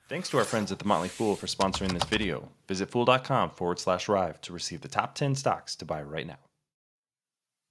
Thanks to our friends at The Motley Fool for sponsoring this video. Visit fool.com/Riiv to receive the top 10 stocks to buy right now.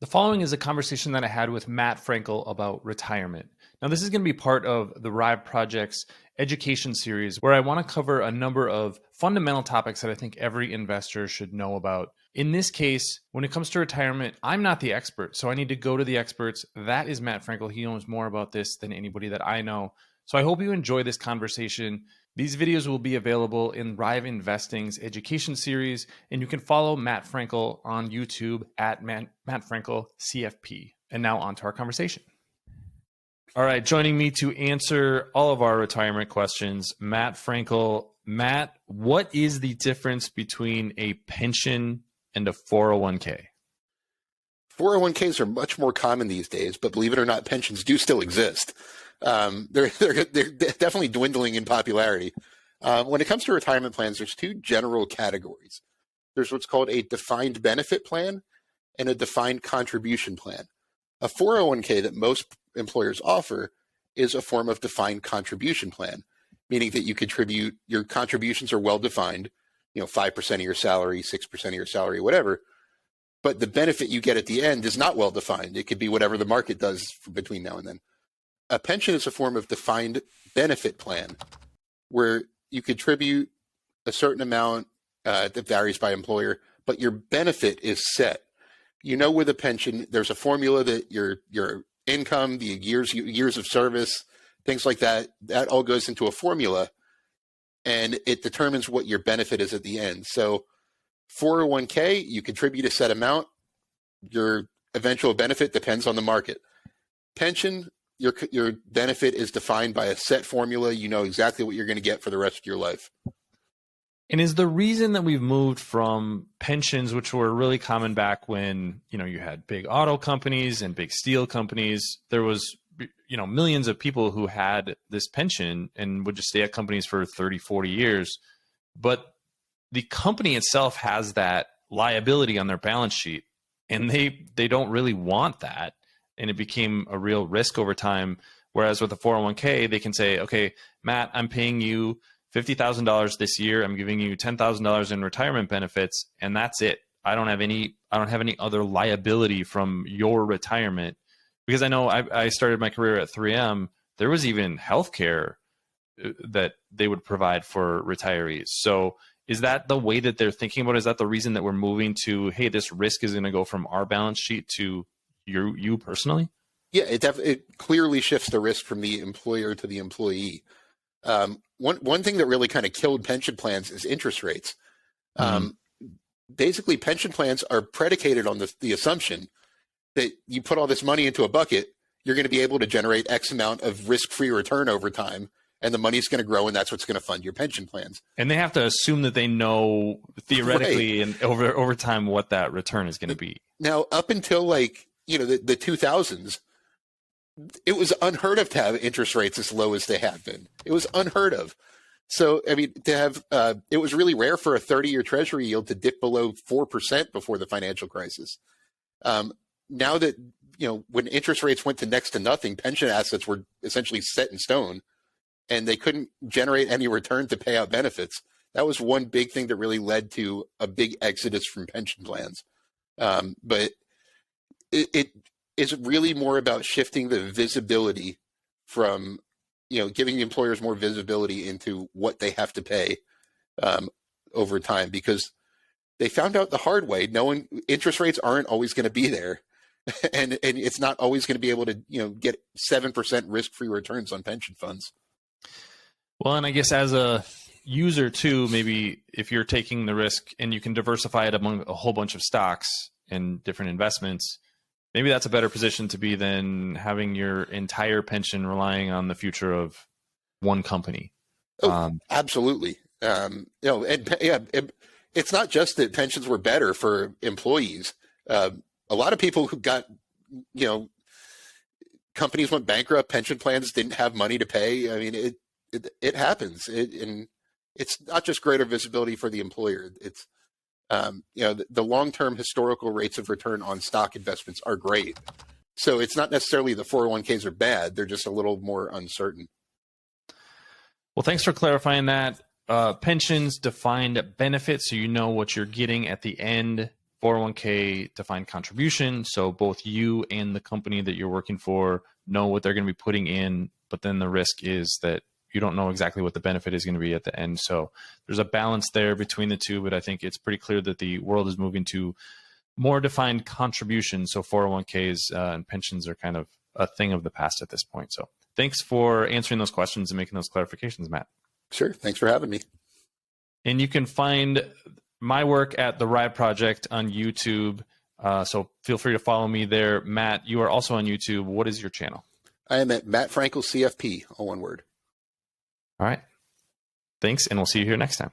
The following is a conversation that I had with Matt Frankel about retirement. Now, this is going to be part of the Riiv Project's education series, where I want to cover a number of fundamental topics that I think every investor should know about. In this case, when it comes to retirement, I'm not the expert, so I need to go to the experts. That is Matt Frankel. He knows more about this than anybody that I know. So I hope you enjoy this conversation. These videos will be available in Riiv Investing's education series, and you can follow Matt Frankel on YouTube at Matt Frankel CFP. And now on to our conversation. All right, joining me to answer all of our retirement questions, Matt Frankel. Matt, what is the difference between a pension and a 401k? 401ks are much more common these days, but believe it or not, pensions do still exist. They're definitely dwindling in popularity. When it comes to retirement plans, there's two general categories. There's what's called a defined benefit plan and a defined contribution plan. A 401k that most employers offer is a form of defined contribution plan, meaning that you contribute, your contributions are well defined, 5% of your salary, 6% of your salary, whatever. But the benefit you get at the end is not well defined. It could be whatever the market does between now and then. A pension is a form of defined benefit plan where you contribute a certain amount that varies by employer, but your benefit is set. With a pension, there's a formula that your income, the years of service, things like that all goes into a formula, and it determines what your benefit is at the end. So 401k, you contribute a set amount. Your eventual benefit depends on the market. Pension, your benefit is defined by a set formula. You know exactly what you're going to get for the rest of your life. And is the reason that we've moved from pensions, which were really common back when, you had big auto companies and big steel companies, there was, millions of people who had this pension and would just stay at companies for 30, 40 years. But the company itself has that liability on their balance sheet, and they don't really want that. And it became a real risk over time. Whereas with a 401k, they can say, okay, Matt, I'm paying you $50,000 this year. I'm giving you $10,000 in retirement benefits, and that's it. I don't have any other liability from your retirement, because I know I started my career at 3M. There was even healthcare that they would provide for retirees. So is that the way that they're thinking about it? Is that the reason that we're moving to, hey, this risk is going to go from our balance sheet to you personally? Yeah, it clearly shifts the risk from the employer to the employee. One thing that really kind of killed pension plans is interest rates. Basically, pension plans are predicated on the assumption that you put all this money into a bucket, you're going to be able to generate X amount of risk-free return over time, and the money's going to grow, and that's what's going to fund your pension plans. And they have to assume that they know theoretically and over time what that return is going to be. Now, up until the 2000s, it was unheard of to have interest rates as low as they have been. It was unheard of. So, to have it was really rare for a 30-year Treasury yield to dip below 4% before the financial crisis. Now that, when interest rates went to next to nothing, pension assets were essentially set in stone, and they couldn't generate any return to pay out benefits. That was one big thing that really led to a big exodus from pension plans. But it is really more about shifting the visibility from, giving the employers more visibility into what they have to pay over time, because they found out the hard way. Interest rates aren't always going to be there. And it's not always going to be able to, get 7% risk-free returns on pension funds. Well, and I guess as a user too, maybe if you're taking the risk and you can diversify it among a whole bunch of stocks and different investments, maybe that's a better position to be than having your entire pension relying on the future of one company. Oh, absolutely. It's not just that pensions were better for employees. A lot of people who got, companies went bankrupt, pension plans didn't have money to pay. I mean, it happens. And it's not just greater visibility for the employer. It's, the long-term historical rates of return on stock investments are great. So it's not necessarily the 401ks are bad. They're just a little more uncertain. Well, thanks for clarifying that. Pensions defined benefit, so you know what you're getting at the end. 401k defined contribution, so both you and the company that you're working for know what they're going to be putting in, but then the risk is that you don't know exactly what the benefit is going to be at the end. So there's a balance there between the two, but I think it's pretty clear that the world is moving to more defined contributions. So 401ks and pensions are kind of a thing of the past at this point. So thanks for answering those questions and making those clarifications, Matt. Sure. Thanks for having me. And you can find my work at the Riiv Project on YouTube. So feel free to follow me there. Matt, you are also on YouTube. What is your channel? I am at Matt Frankel CFP, all one word. All right. Thanks, and we'll see you here next time.